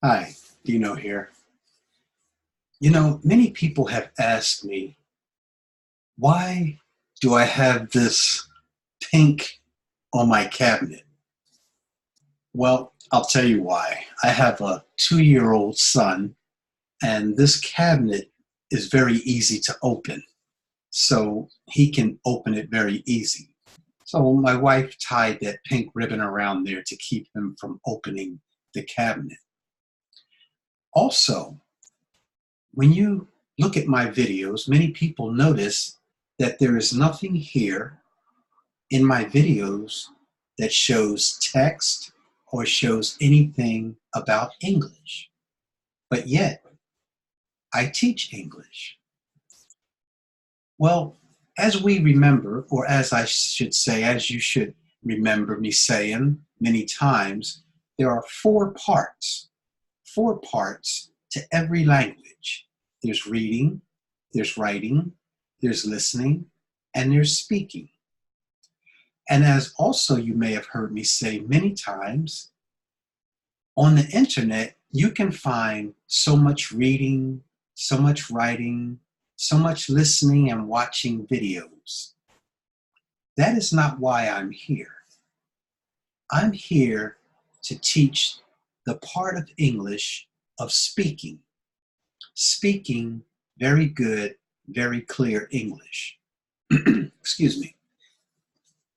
Hi, Dino here. Many people have asked me, why do I have this pink on my cabinet? Well, I'll tell you why. I have a 2-year-old son, and this cabinet is very easy to open. So he can open it very easy. So my wife tied that pink ribbon around there to keep him from opening the cabinet. Also, when you look at my videos, many people notice that there is nothing here in my videos that shows text or shows anything about English. But yet, I teach English. Well, as we remember, or as I should say, as you should remember me saying many times, there are four parts to every language. There's reading, there's writing, there's listening, and there's speaking. And as also you may have heard me say many times, on the internet, you can find so much reading, so much writing, so much listening and watching videos. That is not why I'm here. I'm here to teach the part of English of speaking. Speaking very good, very clear English. Excuse me.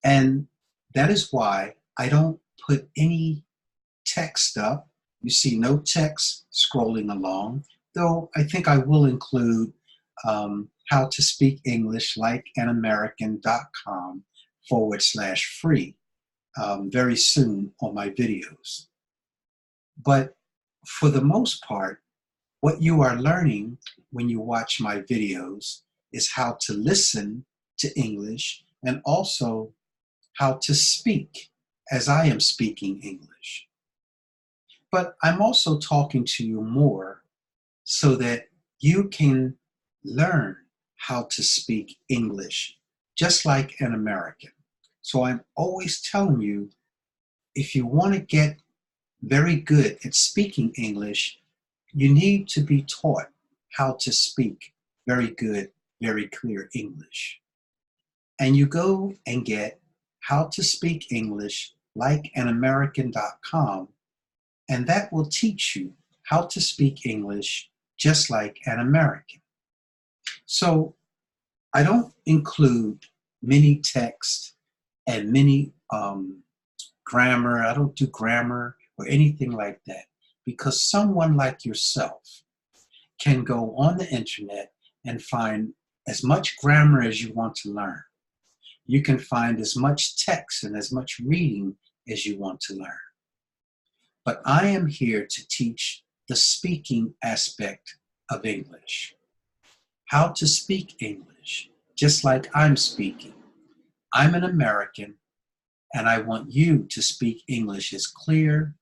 And that is why I don't put any text up. You see no text scrolling along, though I think I will include how to speak English like an American.com/free very soon on my videos. But for the most part, what you are learning when you watch my videos is how to listen to English and also how to speak as I am speaking English. But I'm also talking to you more so that you can learn how to speak English just like an American. So I'm always telling you, if you want to get very good at speaking English, you need to be taught how to speak very good, very clear English. And you go and get how to speak English like an American.com, and that will teach you how to speak English just like an American. So I don't include many text and many grammar. I don't do grammar or anything like that, because someone like yourself can go on the internet and find as much grammar as you want to learn. You can find as much text and as much reading as you want to learn. But I am here to teach the speaking aspect of English. How to speak English, just like I'm speaking. I'm an American, and I want you to speak English as clear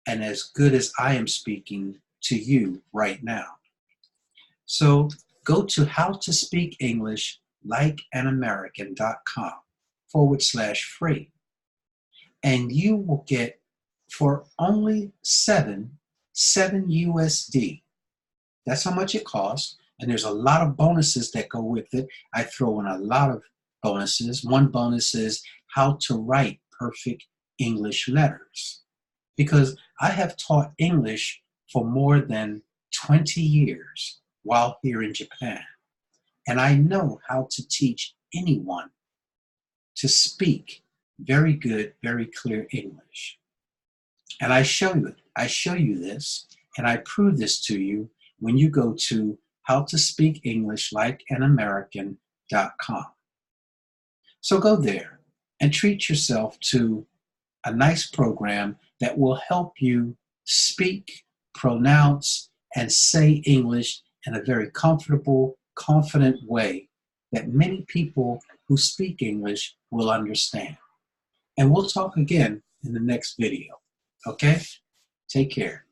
and as good as I am speaking to you right now. So go to howtospeakenglish.likeanamerican.com/free, and you will get, for only seven USD. That's how much it costs. And there's a lot of bonuses that go with it. I throw in a lot of bonuses. One bonus is how to write perfect English letters, because I have taught English for more than 20 years while here in Japan. And I know how to teach anyone to speak very good, very clear English. And I show you this, and I prove this to you when you go to howtospeakenglish.likeanamerican.com. So go there and treat yourself to a nice program that will help you speak, pronounce, and say English in a very comfortable, confident way that many people who speak English will understand. And we'll talk again in the next video. Okay? Take care.